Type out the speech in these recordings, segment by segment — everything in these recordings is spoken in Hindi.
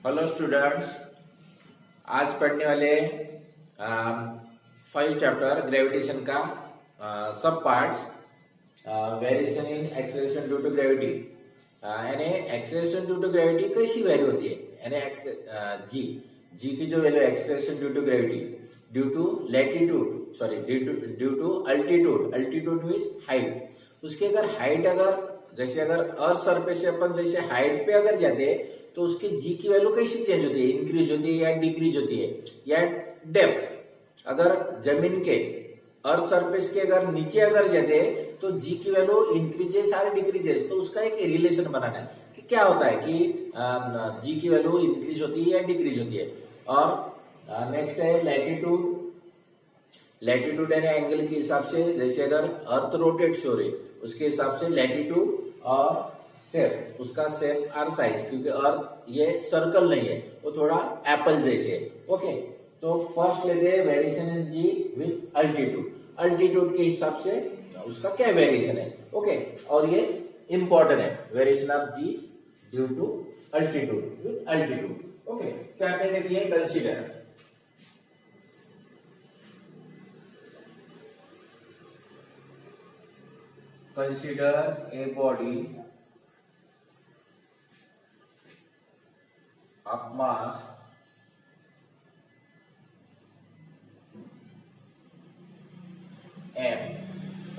हेलो स्टूडेंट्स, आज पढ़ने वाले 5 चैप्टर ग्रेविटेशन का सब parts variation in acceleration due to gravity. यानी एक्सेलरेशन ड्यू टू ग्रेविटी कैसी वैरी होती है, यानी जी जी की जो value acceleration due to gravity due to latitude sorry due to altitude. Altitude means height. उसके अगर जैसे अगर अर्थ सरफेस से अपन जैसे हाइट पे अगर जाते हैं तो उसके जी की वैल्यू कैसे चेंज होती है, इंक्रीज होती है या डिक्रीज होती है, या डेप्थ अगर जमीन के अर्थ सरफेस के अगर नीचे अगर जाते हैं तो जी की वैल्यू इंक्रीजेस और डिक्रीजेस। तो उसका एक रिलेशन बनाना है कि क्या होता है कि जी की वैल्यू इंक्रीज होती है या डिक्रीज होती है। और नेक्स्ट है लैटिट्यूड। लैटिट्यूड यानी एंगल के हिसाब से, जैसे अगर अर्थ रोटेट्स हो रही उसके हिसाब से लैटिट्यूड और शेप, उसका शेप और साइज, क्योंकि अर्थ ये सर्कल नहीं है, वो थोड़ा एप्पल जैसे है। ओके, तो फर्स्ट लेते हैं variation in g with altitude. Altitude के हिसाब से उसका क्या वेरिएशन है। ओके, और ये इंपॉर्टेंट है, variation of g due to altitude with altitude. Okay, तो आपने देखिए consider consider a body of mass m.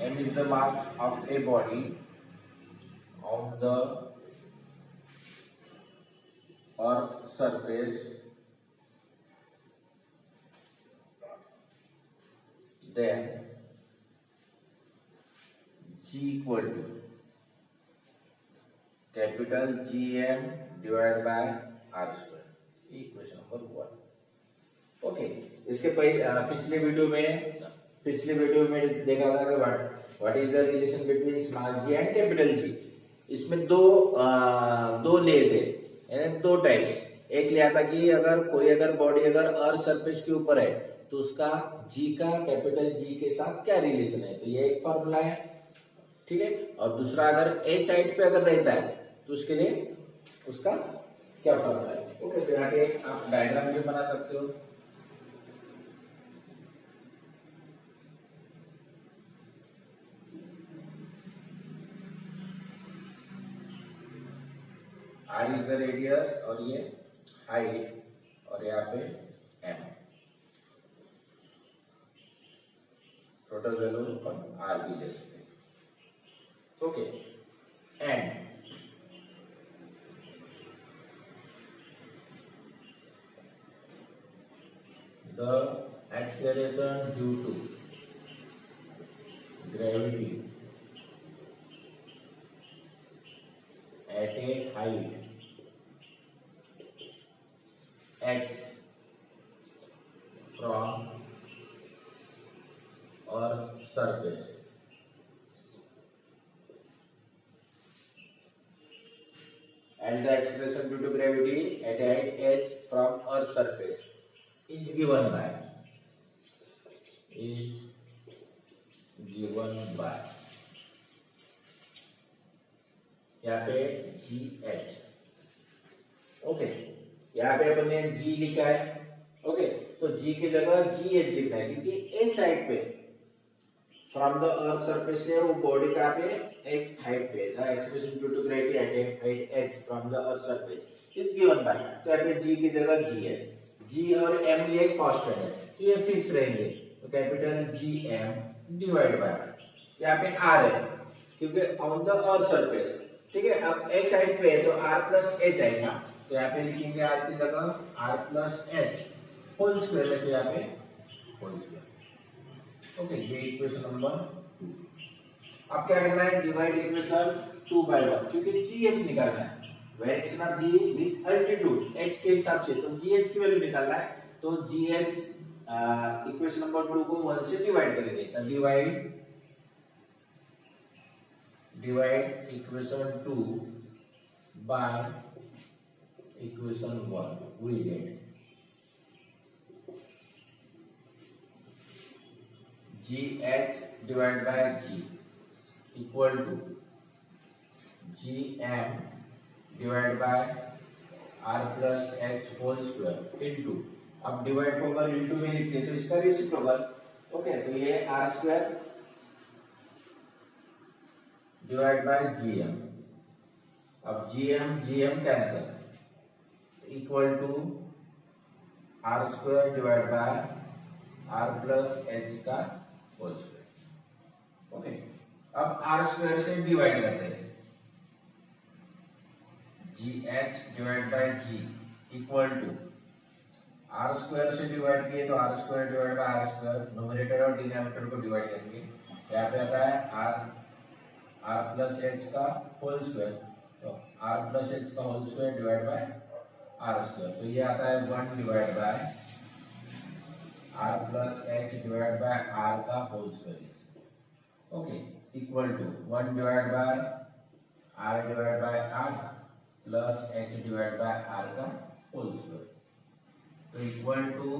M is the mass of a body on the earth surface. Then G equal to capital GM divided by R square। Equation number 1। Okay, इसके पिछले वीडियो में देखा था कि what is the relation between small g and capital g. इसमें दो ले थे, दो टाइप्स। एक लिया था कि अगर बॉडी अगर अर्थ सरफेस के ऊपर है तो उसका जी का कैपिटल जी के साथ क्या रिलेशन है, तो ये एक फॉर्मूला है, ठीक है। और दूसरा अगर एच साइड पे अगर रहता है तो उसके लिए उसका क्या फॉर्मूला है। ओके, तो यहाँ पे आप डायग्राम भी बना सकते हो। आर इज द रेडियस और ये हाइट, और यहाँ पे M, total value upon R भी ले सकते हैं। Okay, and the acceleration due to gravity at a height x from Earth surface and the acceleration due to gravity at a height h from Earth surface is given by यहाँ पे जी एच। ओके, यहाँ पे अपन ने जी लिखा है। ओके, तो जी की जगह जी एच लिखना है, क्योंकि एच साइड पे फ्रॉम द अर्थ सरफेस से वो बॉडी का पे एक्स हाइट पे the acceleration due to gravity at height x from the earth surface is given by, तो यहाँ पे जी की जगह जी एच। जी और एम ये कांस्टेंट है तो ये फिक्स रहेंगे, तो capital g M divide by यहाँ पे आर है क्योंकि ऑन द अर्थ सरफेस, ठीक है। अब एच साइड पे है तो आर प्लस एच आएगा, तो यहाँ पे लिखेंगे आर की जगह R plus H whole square है, तो यहाँ पे होल स्क्वायर। ओके, ये इक्वेशन नंबर 2। अब क्या करना है, डिवाइड इक्वेशन 2 बाय 1, क्योंकि जी एच निकालना है, variation of g with altitude h के हिसाब से, तो जी एच की वैल्यू निकालना है। तो जी एच इक्वेशन नंबर 2 को 1 से डिवाइड करेंगे, तो divide equation 2 by equation 1 we get G H divide by G equal to G M divide by R plus H whole square into, अब डिवाइड होगा इंटू में लिखते हैं तो इसका रेसिप्रोकल, ओके, तो ये R square divide by GM, अब GM GM cancel equal to R square divide by R plus H का होल स्क्वायर, ओके। अब आर स्क्वायर से डिवाइड करते हैं, G H divide by G equal to R square से डिवाइड किए तो R square divide by R square, numerator और डिनोमिनेटर को डिवाइड करेंगे, यहाँ पे आता है आर प्लस एच का होल स्क्वायर, तो आर प्लस एच का whole square divide by R square, तो ये आता है 1 divide by R plus H divide by R का whole square, okay, equal to 1 divide by R plus H divide by R का होल स्क्वायर, तो equal to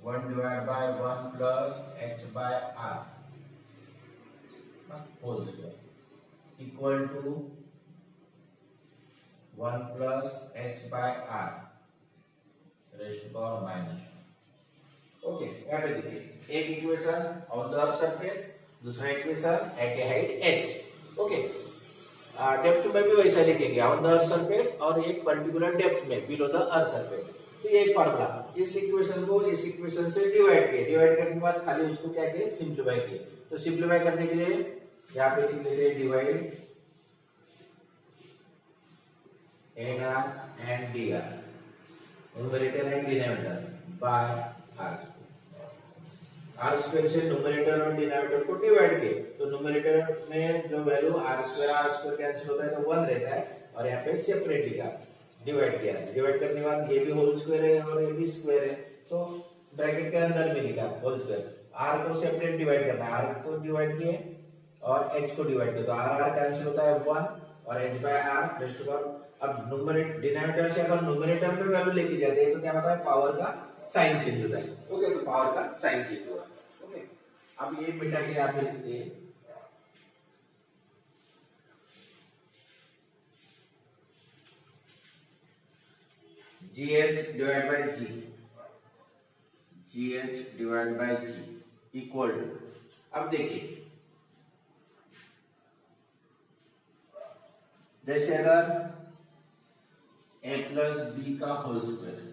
1 divide by 1 plus H by R whole square equal to 1 plus H by R raised power minus, okay. यहाँ पे देखिए एक equation on the earth surface, दूसरा equation at a height h, okay. Depth में भी वैसा लिखेंगे ऑन द अर्थ सरफेस और एक पर्टिकुलर डेप्थ में बिलो द अर्थ सरफेस, तो ये एक फार्मूला, इस इक्वेशन को इस इक्वेशन से डिवाइड किए, डिवाइड करने के बाद खाली उसको क्या किए सिंप्लीफाई किए, तो सिंप्लीफाई करने के लिए यहाँ पे लिख लेते हैं divide n R and d R, numerator and denominator by R square से न्यूमरेटर और डिनोमिनेटर को डिवाइड किए, तो न्यूमरेटर में जो वैल्यू आर स्क्वायर कैंसिल होता है तो 1 रहता है, और यहाँ पे सेपरेट लिखा डिवाइड किया, डिवाइड करने के बाद ये भी होल स्क्वायर है और ये भी स्क्वायर है, तो ब्रैकेट के अंदर में लिखा होल स्क्वायर, आर को सेपरेट डिवाइड करना है, आर को डिवाइड किए और एच को डिवाइड किया, तो आर आर कैंसिल होता है 1 और h by R raised power, अब न्यूमरेटर डिनोमिनेटर से अगर न्यूमरेटर में वैल्यू लेके जाते हैं तो क्या होता है पावर का साइन चेंज होता है, ओके, तो पावर का साइन चेंज हुआ, ओके। अब ये मिटा के आप लिखते हैं GH divide by GH divide by G equal to, अब देखिए जैसे अगर a प्लस बी का होल स्क्वायर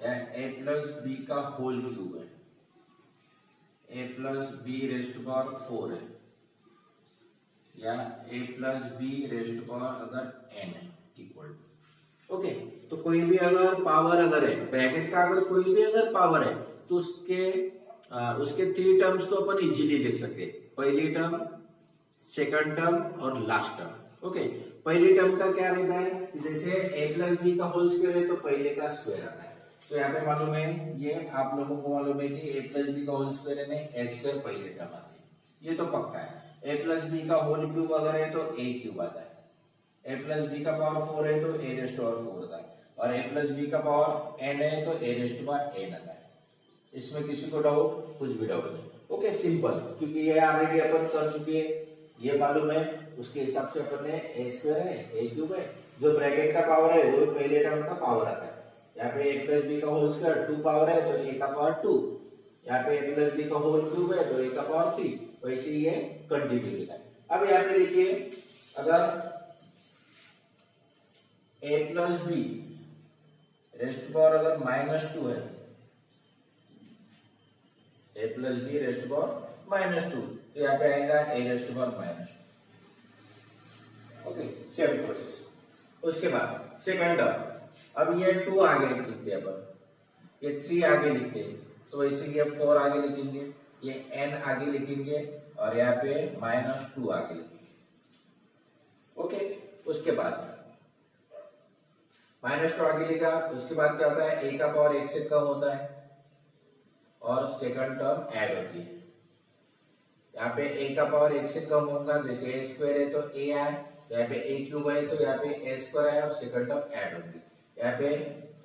या a प्लस बी का होल क्यूब है, a plus b raised power 4 है, या a plus b raised power अगर n है इक्वल टू, ओके। तो कोई भी अगर पावर अगर है ब्रैकेट का, अगर कोई भी अगर पावर है तो उसके 3 टर्म्स तो अपन इजीली लिख सकते हैं, पहली टर्म, सेकंड टर्म और लास्ट टर्म, ओके। पहली टर्म का क्या रहता है, जैसे a प्लस बी का होल स्क्वायर है तो पहले का स्क्वायर आता है, तो यहाँ पे मालूम है, ये आप लोगों को मालूम है कि a प्लस बी का होल स्क्वायर है a स्क्वायर पहले टर्म आती है, ये तो पक्का है। a प्लस बी का होल क्यूब अगर है तो a क्यूब आता है, a प्लस बी का पावर 4 है तो a रेस्ट पावर 4 आता है, और a प्लस बी का पावर n है तो a रेस्ट पावर n आता है। इसमें किसी को डाउट, कुछ भी डाउट नहीं, ओके, सिंपल, क्योंकि ये ऑलरेडी अपन कर चुके हैं, ये मालूम है, उसके हिसाब से अपन ने a स्क्वायर है a क्यूब है, जो ब्रैकेट का पावर है वो पहले टर्म का पावर आता है, यहाँ पे a प्लस बी का होल स्क्वायर 2 पावर है तो a का पावर 2, यहाँ पे a प्लस बी का होल क्यूब है तो a का पावर 3, वैसे ये कंटिन्यू लिखा है। अब यहाँ पे देखिए अगर a plus b raised power अगर -2 है, a plus b raised power -2, तो यहाँ पे आएगा a raised power -2, okay, same process. उसके बाद सेकंड टर्म, अब ये 2 आगे लिखते हैं अपन, ये 3 आगे लिखते हैं, तो वैसे ये 4 आगे लिखेंगे, ये n आगे लिखेंगे और यहाँ पे -2 आगे लिखेंगे, ओके। उसके बाद -2 आगे लिखा, उसके बाद क्या होता है, a का पावर 1 से कम होता है और सेकंड टर्म ऐड होती है, यहाँ पे a का पावर 1 से कम होगा, जैसे a स्क्वायर है तो a आए, तो यहाँ पे a क्यूब है तो यहाँ पे a स्क्वायर आया और सेकंड टर्म ऐड होगी, यहाँ पे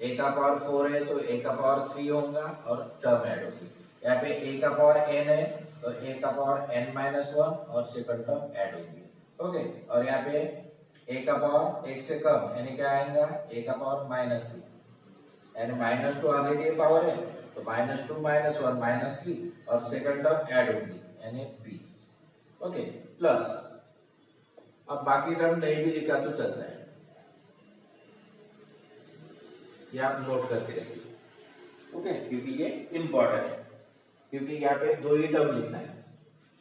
a का पावर 4 है तो a का पावर 3 होगा और टर्म ऐड होगी, यहाँ पे a का पावर n है तो a का पावर n-1 और सेकंड टर्म ऐड होगी, ओके। और यहाँ पे a का पावर 1 से कम यानी क्या आएगा a का पावर -3 यानी -2 ऑलरेडी पावर है तो -2 -1 -3 और सेकंड टर्म ऐड होगी यानी b ओके प्लस अब बाकी टर्म नहीं भी लिखा तो चलता है ये आप नोट करके रखिए ओके क्योंकि ये इंपॉर्टेंट है क्योंकि यहाँ पे 2 ही टर्म लिखना है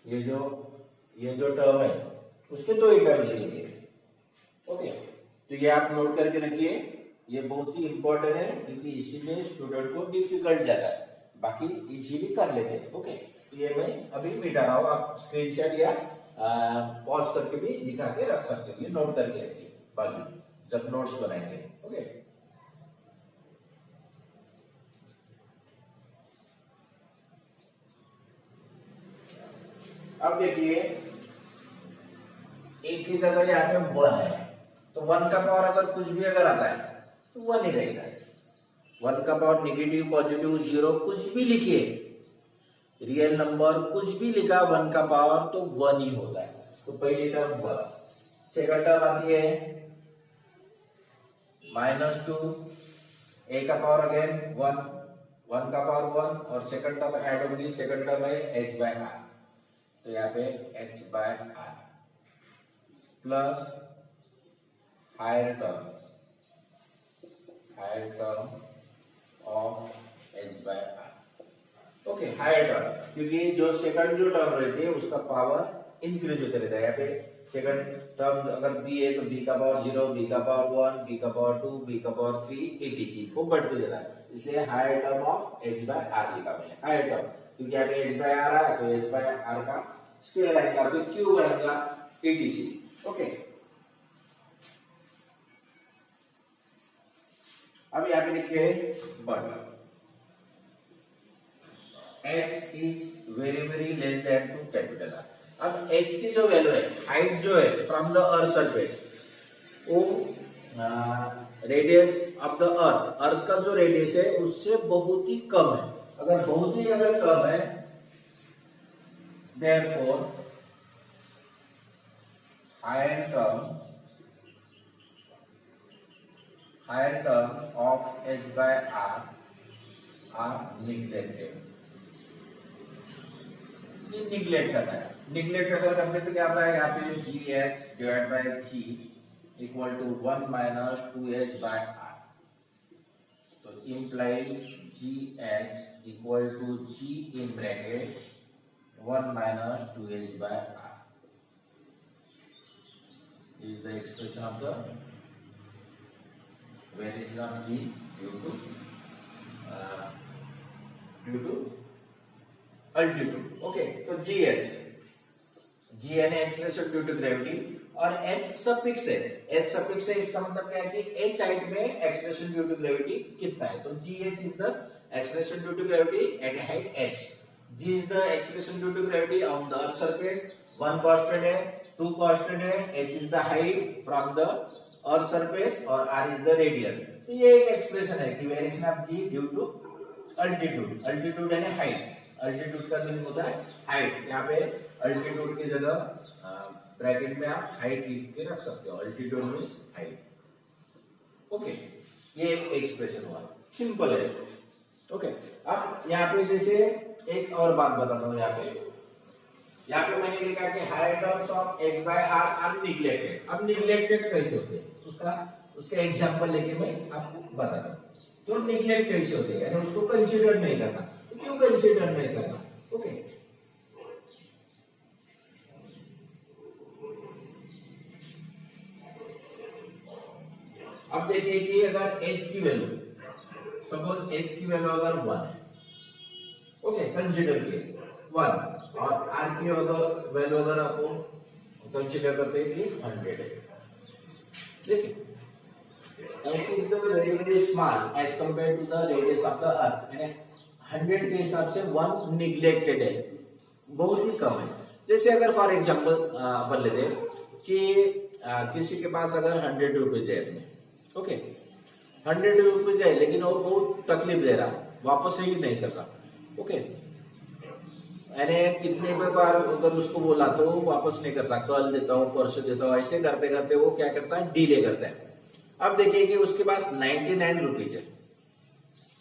ये जो टर्म है उसके 2 ही टर्म लिखेंगे ओके तो ये आप नोट करके रखिए ये बहुत ही इंपॉर्टेंट है क्योंकि इसीलिए स्टूडेंट को डिफिकल्ट जाता है बाकी इजीली कर लेते हैं ओके तो ये मैं अभी मिटा रहा हूँ आप स्क्रीनशॉट या पॉज करके भी लिखा के रख सकते हो ये नोट करके रखिए बाजू जब नोट्स बनाएंगे ओके अब देखिए एक की जगह यहाँ पे 1 है तो 1 का पावर अगर कुछ भी अगर आता है तो 1 ही रहेगा 1 का पावर नेगेटिव पॉजिटिव 0 कुछ भी लिखिए रियल नंबर कुछ भी लिखा 1 का पावर तो 1 ही होता है तो पहली टर्म 1 सेकंड टर्म आती है -2 a का पावर अगेन 1 का पावर 1 और सेकंड टर्म ऐड होगी सेकंड टर्म है h/r तो यहाँ पे h/r plus higher term of h/r okay higher term क्योंकि जो सेकंड जो टर्म रहती है उसका पावर इंक्रीज होते रहता है यहाँ पे सेकंड टर्म अगर b है तो b का पावर 0 b का पावर 1 b का पावर 2 b का पावर 3 etc वो बढ़ते जा रहा है इसलिए हायर टर्म ऑफ h/r लिखा मैंने हायर टर्म क्योंकि यहाँ पे h/r है तो h/r का स्केल आएगा तो क्यूब आएगा etc ओके अब यहाँ पे लिखिए but h is very less than to capital R अब h की जो वैल्यू है हाइट जो है फ्रॉम द अर्थ सरफेस वो रेडियस ऑफ द अर्थ का जो रेडियस है उससे बहुत ही कम है अगर बहुत ही अगर कम है therefore higher terms of h/r are neglected ये निगलेक्ट करना है निगलेक्ट अगर करते तो क्या आता है यहाँ पे gh divide by g equal to 1 minus 2h/r तो implies gh equal to g in bracket 1 minus 2h/r is the expression of the variation of g due to altitude okay तो gh यानी एक्सलेशन ड्यू टू ग्रेविटी और h सफिक्स है h सफिक्स है इसका मतलब क्या है कि h हाइट में एक्सलेशन ड्यू टू ग्रेविटी कितना है तो gh is the acceleration due to gravity at height h g is the acceleration due to gravity on the earth surface 1 constant है 2 constant है h is the height from the earth surface और r is the radius तो ये एक एक्सप्रेशन है कि variation of g due to altitude यानी हाइट अल्टीट्यूड का मीनिंग होता है हाइट यहाँ पे अल्टीट्यूड की जगह ब्रैकेट में आप हाइट लिख के रख सकते हो अल्टीट्यूड मींस हाइट ओके ये एक एक्सप्रेशन हुआ सिंपल है ओके अब यहाँ पे जैसे एक और बात बताता हूँ यहाँ पे मैंने लिखा कि higher terms of h/r are neglected अब निगलेक्टेड कैसे होते हैं उसका एग्जांपल लेके मैं आपको बताता हूँ तो निगलेक्ट कैसे होते हैं यानी उसको कंसीडर नहीं करना तो क्यों कंसीडर नहीं करना ओके अब देखिए कि अगर h की वैल्यू सपोज h की वैल्यू अगर 1 है ओके कंसीडर किए 1 और r की अगर वैल्यू अगर आपको कंसीडर करते हैं कि 100 है देखिए h is the very small as compare to the radius of the earth यानी 100 के हिसाब से 1 निगलेक्टेड है बहुत ही कम है जैसे अगर फॉर एग्जांपल अपन लेते हैं कि किसी के पास अगर 100 रुपीज है ओके 100 रुपीज है लेकिन वो बहुत तकलीफ दे रहा वापस ही नहीं कर रहा ओके यानी कितने बार अगर उसको बोला तो वापस नहीं करता, कल देता हूँ परसों देता हूँ, ऐसे करते करते वो क्या करता है, डिले करता है। अब देखिए कि उसके पास 99 रुपीज है,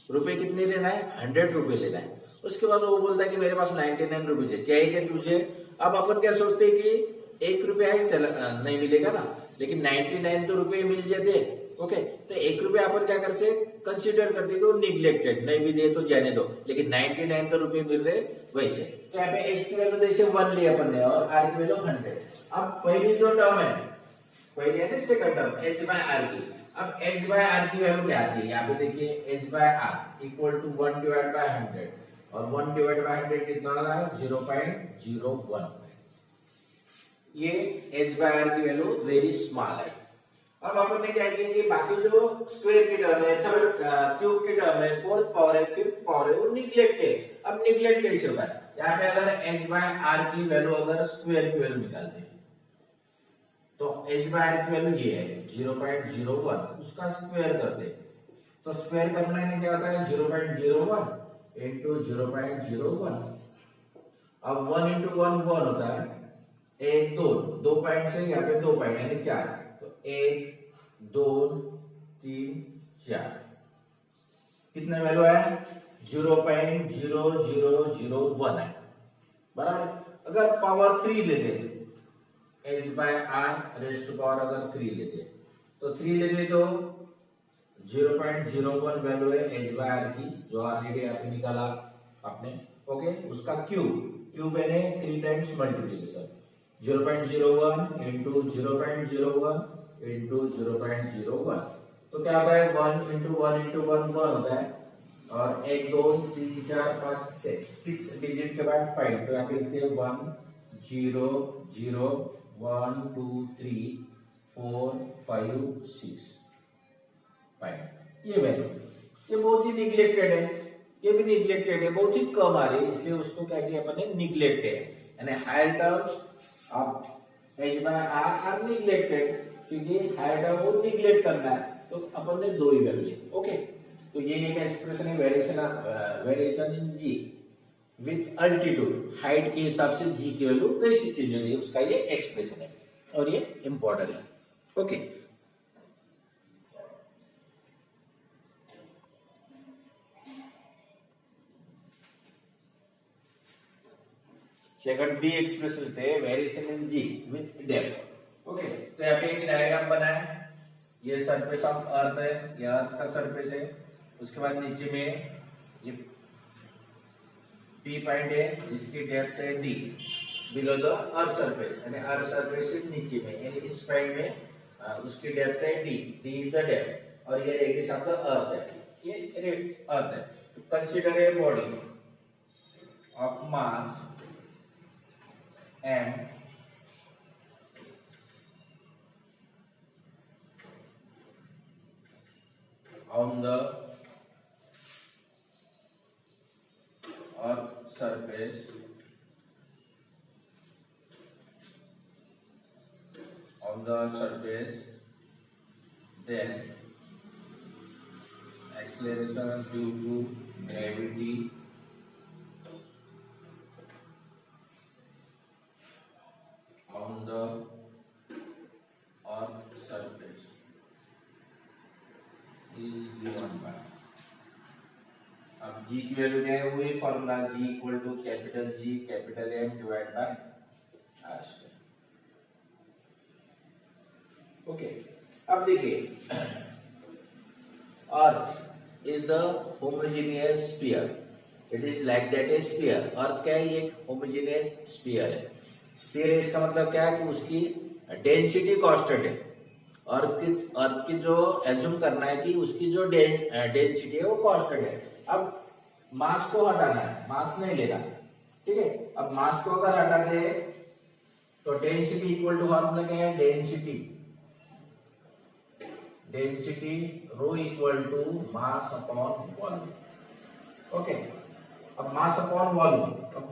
रुपए कितने लेना है, 100 रुपए लेना है। उसके बाद वो बोलता है कि मेरे पास 99 रुपीज है, चाहिए तुझे। अब अपन क्या सोचते हैं कि 1 रुपया है, चला नहीं मिलेगा ना, लेकिन 99 तो रुपए मिल जाते। ओके, तो 1 रुपया अपन क्या करते, कंसिडर करते कि वो निग्लेक्टेड, नहीं भी दे तो जाने दो, लेकिन 99 तो रुपए मिल रहे वैसे। तो यहाँ पे एच की वैल्यू जैसे 1 लिया अपन ने और आर की वैल्यू 100। अब पहली जो टर्म है, पहले है ना second term h by R की। अब एच बाय आर की वैल्यू क्या आती है, यहाँ पे देखिए h by R equal to 1 divide by 100, और 1 डिवाइड बाय 100 कितना आ रहा है, 0.01। ये एच बाय आर की वैल्यू वेरी स्मॉल है। अब अपन ने क्या किया कि बाकी जो स्क्वायर की टर्म है, थर्ड क्यूब की टर्म है, फोर्थ पावर है, फिफ्थ पावर है, वो निग्लेक्ट है। अब निग्लेक्ट कैसे होगा, यहाँ पे अगर एच बाय आर की वैल्यू अगर स्क्वायर की वैल्यू निकालते हैं तो एच बाय आर की वैल्यू ये है 0.01, उसका स्क्वायर करते तो स्क्वायर करने में क्या होता है, 0.01 इंटू 0.01। अब 1 इंटू 1 1 होता है, 1 2 2 पॉइंट से यहाँ पे 2 पॉइंट यानी 4, तो 1 2 3 4, कितने वैल्यू है, 0.0001 है, बराबर। अगर पावर 3 लेते h by R raised to power अगर 3 लेते तो 3 लेते तो 0.01 वैल्यू है एच बाय आर की, जो ऑलरेडी आपने निकाला आपने। ओके, उसका क्यूब यानी 3 टाइम्स मल्टीप्लिकेशन, 0.01 इंटू 0.01 इंटू 0.01, तो क्या होता है 1 इंटू 1 इंटू 1 1 होता है, और 1 2 3 4 5 6 डिजिट के बाद 5, तो यहाँ पे लिखते हैं 1 0 0 1 2 3 4 5 6 5। ये वैल्यू, ये बहुत ही निग्लेक्टेड है, ये भी निग्लेक्टेड है, बहुत ही कम आ रही है, इसलिए उसको क्या किया अपन ने, निग्लेक्टेड है। यानी higher terms of h by R are neglected, क्योंकि हायर टर्म को निग्लेक्ट करना है, तो अपन ने 2 ही वैल्यू ली। ओके, तो ये एक एक्सप्रेशन है, variation in g with altitude, height के हिसाब से जी की वैल्यू कैसी चेंज हो रही है, उसका ये एक्सप्रेशन है, और ये इंपॉर्टेंट है। ओके, सेकंड बी एक्सप्रेशन थे variation in g with depth. Okay, तो यहाँ पे एक डायग्राम बना है, ये सरफेस ऑफ अर्थ है, ये अर्थ का सरफेस है, उसके बाद नीचे में ये पी पॉइंट है जिसकी डेप्थ है D below the earth surface, यानी अर्थ सरफेस से नीचे में, यानी इस पॉइंट में उसकी डेप्थ है D, D is the depth, और ये रेडियस ऑफ द अर्थ है, ये अर्थ है। तो consider a body of mass m on the earth surface then acceleration due to gravity on the earth surface is given by, अब g की वैल्यू क्या है, वही formula g equal to capital G capital M divide by r square. Okay, अब देखिए earth is the homogeneous sphere, it is like that a sphere. Earth क्या है, ये एक होमोजेनियस स्फीयर है। स्फीयर है इसका मतलब क्या है कि उसकी डेंसिटी कांस्टेंट है। अर्थ की जो एज्यूम करना है कि उसकी जो डेंसिटी है वो कांस्टेंट है। अब मास को हटाना है, मास नहीं लेना, ठीक है। अब मास को अगर हटाते हैं तो डेंसिटी इक्वल टू फॉर्मूला क्या है, density rho equal to mass upon volume. Okay, अब मास अपॉन वॉल्यूम, अब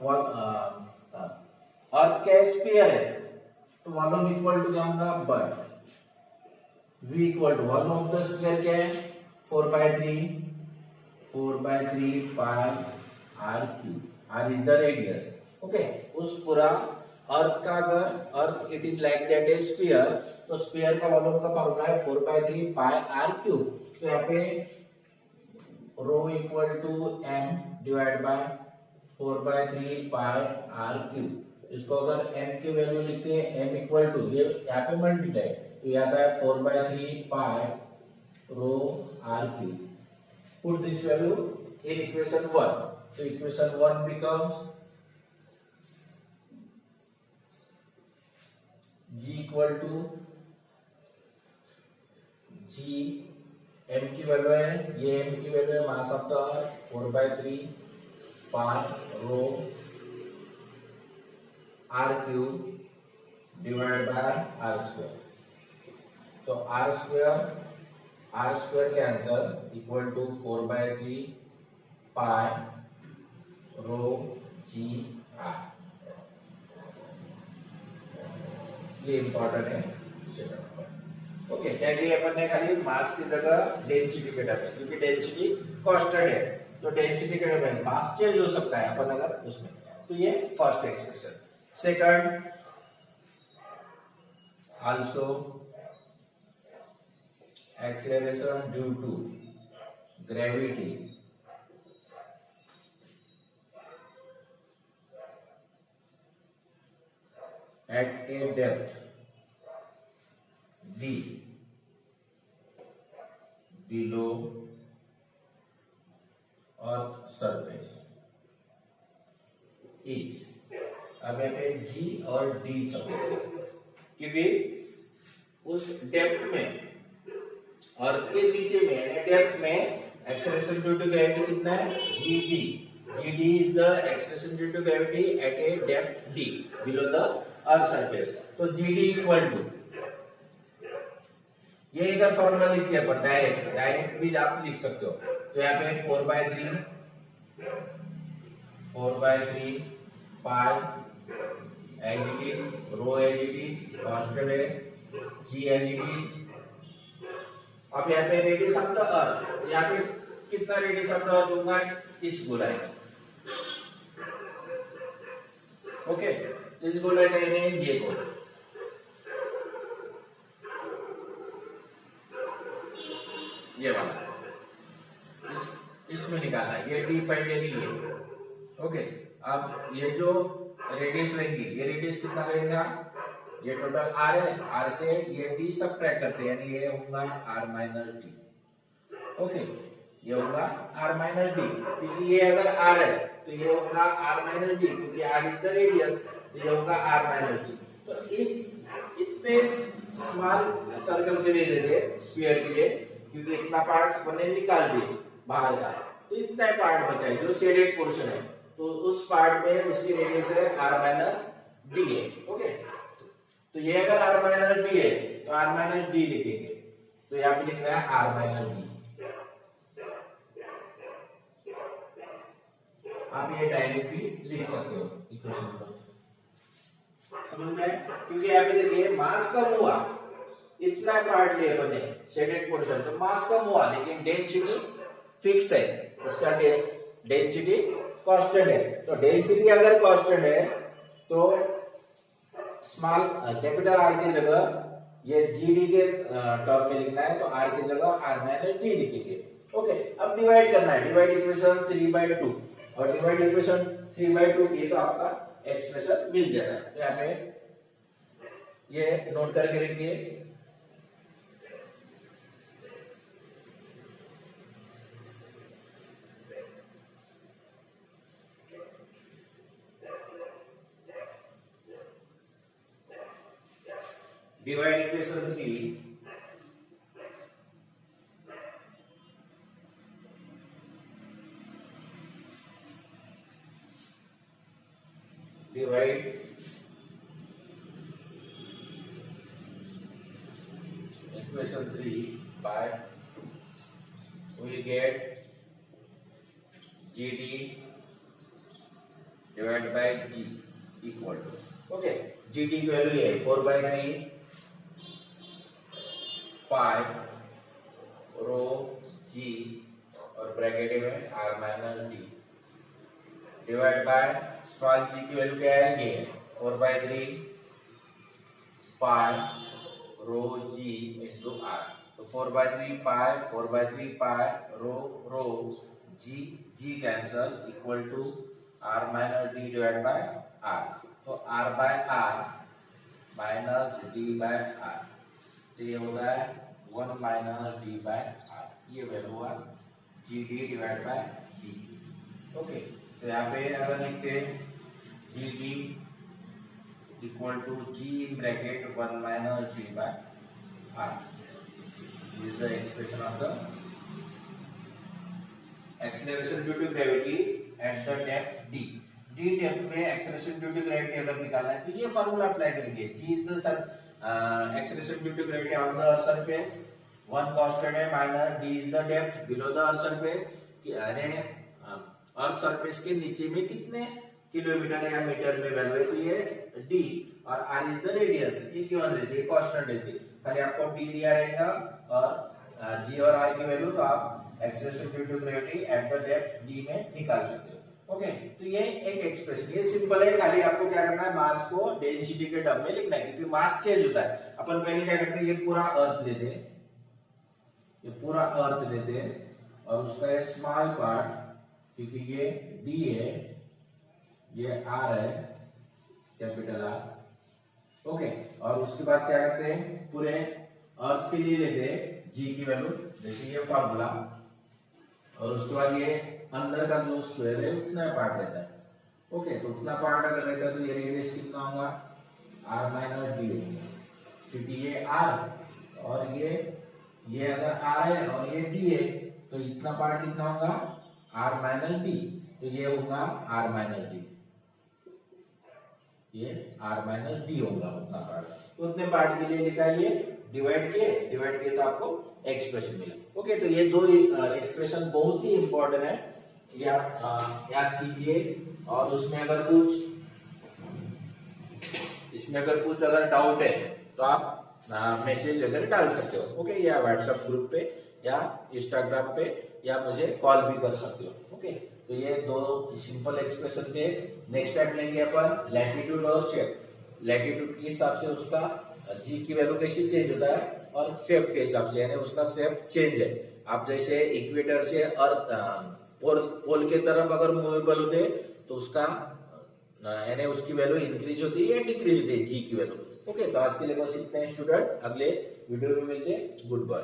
अर्थ क्या स्फीयर है तो वॉल्यूम इक्वल टू क्या होगा, but v equal to volume of the sphere क्या है, 4/3 pi r cube, r is the radius, okay, उस पूरा अर्थ का, अगर earth it is like that a sphere, तो स्फीयर का वॉल्यूम का फॉर्मूला है 4/3 पाई आर क्यूब। तो यहाँ पे rho equal to M divide by 4/3 pi R cube. इसको अगर m की वैल्यू लिखते हैं, m इक्वल टू, ये यहाँ पे मल्टीप्लाई, तो यहाँ पे 4/3 pi rho R cube. Put this value in equation 1, so equation 1 becomes g equal to g, m की वैल्यू है, ये m की वैल्यू है mass of the earth 4/3 pi rho r cube divide by r square. तो r स्क्वायर के answer equal to 4/3 pi rho G R. ये इंपॉर्टेंट है। ओके, क्या लिए अपन ने खाली मास की जगह डेंसिटी बेटा है, क्योंकि डेंसिटी कांस्टेंट है, तो डेंसिटी के लिए मास चेंज हो सकता है अपन अगर उसमें। तो ये first expression. Second, also acceleration due to gravity at a depth d below earth surface is, अब यहाँ पे g और d समझ, क्योंकि उस डेप्थ में, अर्थ के नीचे में डेप्थ में एक्सेलरेशन ड्यू टू ग्रेविटी कितना है, gd is the acceleration due to gravity at a depth d below the earth surface। तो gd इक्वल टू, ये एक फॉर्मूला लिखते हैं पर डायरेक्ट भी आप लिख सकते हो। तो यहाँ पे 4/3 pi as it is, rho as it is, constant है, g एज इट इज। अब यहाँ पे रेडियस ऑफ द अर्थ, यहाँ पे कितना रेडियस ऑफ द अर्थ होगा, इस गोलाई का। ओके, इस गोलाई का यानी ये गोल, ये वाला, इसमें निकालना, ये डी पॉइंट यानी ये। ओके, अब ये जो रेडियस रहेंगी, ये रेडियस कितना रहेगा, ये टोटल आर है, आर से ये डी सबट्रैक्ट करते हैं, यानी ये होगा आर माइनस डी। ओके, ये होगा आर माइनस डी, क्योंकि ये अगर आर है तो ये होगा आर माइनस डी, क्योंकि आर इज द रेडियस, तो ये होगा आर माइनस डी। तो इस इतने स्मॉल सर्कल के लिए देते, स्फीयर के लिए, क्योंकि इतना पार्ट अपन ने निकाल दिया बाहर का, तो इतना पार्ट बचा है जो शेडेड पोर्शन है, तो उस पार्ट में उसकी रेडियस है आर माइनस डी है। ओके, तो ये अगर आर माइनस डी है तो आर माइनस डी लिखेंगे, तो यहाँ पे लिख रहा है आर माइनस डी। आप ये डायरेक्ट भी लिख सकते हो इक्वेशन पर, समझ में? क्योंकि यहाँ पे देखिए मास कम हुआ, इतना पार्ट लिया बने शेडेड पोर्शन, तो मास कम हुआ लेकिन डेंसिटी फिक्स है, उसका डेंसिटी कांस्टेंट है। तो डेंसिटी अगर कांस्टेंट है तो स्मॉल कैपिटल आर की जगह ये जीडी के टर्म में लिखना है, तो आर की जगह आर माइनस डी लिखेंगे। ओके, अब डिवाइड करना है, डिवाइड इक्वेशन 3/2, और डिवाइड इक्वेशन 3/2 की तो आपका एक्सप्रेशन मिल जाएगा। तो यहाँ पे ये नोट करके रखिए, divide equation 3 divide equation 3 by 2, we get GD divided by G equal to, okay, GD की वैल्यू है 4/3 पाई रो G और ब्रैकेट में R minus D. Divide by small G की वैल्यू क्या है, ये 4/3 पाई रो जी इंटू आर। तो 4/3 pi rho G G cancel equal to R minus D divide by R. तो R by R minus D by R, तो ये होता है 1 माइनस डी बाय आर, ये वैल्यू हुआ G D divide by G. Okay, तो यहाँ पे अगर लिखते G D equal to G in bracket 1 minus D by R, this is the expression of the acceleration due to gravity at the depth D. D depth में एक्सेलरेशन ड्यू टू ग्रेविटी अगर निकालना है तो ये फार्मूला अप्लाई करेंगे। G is the acceleration due to gravity on the surface, 1 constant है minus D is the depth below the earth surface, यानी अर्थ सरफेस के नीचे में कितने किलोमीटर या मीटर में वैल्यू है, तो ये डी और आर इज द रेडियस, ये गिवन रहती है, कांस्टेंट रहती है। खाली आपको डी दिया रहेगा और जी और आर की वैल्यू तो आप acceleration due to gravity at the depth D में निकाल सकते हो। ओके, तो ये एक एक्सप्रेशन, ये सिंपल है। खाली आपको क्या करना है, मास को डेंसिटी के टर्म में लिखना है, क्योंकि मास चेंज होता है। अपन पहले क्या करते हैं, ये पूरा अर्थ लेते हैं, ये पूरा अर्थ लेते हैं और उसका ये स्मॉल पार्ट, क्योंकि ये डी है, ये आर है, कैपिटल आर। ओके, और उसके बाद क्या करते हैं, पूरे अर्थ के लिए लेते हैं जी की वैल्यू, जैसे ये फार्मूला, और उसके बाद ये अंदर का जो स्क्वायर है उतना पार्ट रहता है। ओके, तो उतना पार्ट अगर रहता है तो ये रेडियस कितना होगा, आर माइनस डी होगा, क्योंकि ये आर और ये अगर आर है और ये डी है तो इतना पार्ट कितना होगा, आर माइनस डी, तो ये होगा आर माइनस डी, ये आर माइनस डी होगा उतना पार्ट। तो उतने पार्ट के लिए लिखा, ये डिवाइड किए तो आपको एक्सप्रेशन मिला। ओके, तो ये दो एक्सप्रेशन बहुत ही इंपॉर्टेंट है, याद कीजिए। और उसमें अगर कुछ अगर डाउट है तो आप मैसेज अगर डाल सकते हो, ओके, या व्हाट्सएप ग्रुप पे या इंस्टाग्राम पे, या मुझे कॉल भी कर सकते हो। ओके, तो ये दो सिंपल एक्सप्रेशन थे। नेक्स्ट टाइम लेंगे अपन लैटिट्यूड और शेप। लैटिट्यूड के हिसाब से उसका जी की वैल्यू कैसे चेंज होता है, और शेप के हिसाब से, यानी उसका शेप चेंज है। आप जैसे इक्वेटर से अर्थ पोल के तरफ अगर मूवेबल होते तो उसका यानी उसकी वैल्यू इंक्रीज होती है या डिक्रीज होती है जी की वैल्यू। ओके, तो आज के लिए बस इतना ही स्टूडेंट, अगले वीडियो में मिलते हैं। Good bye.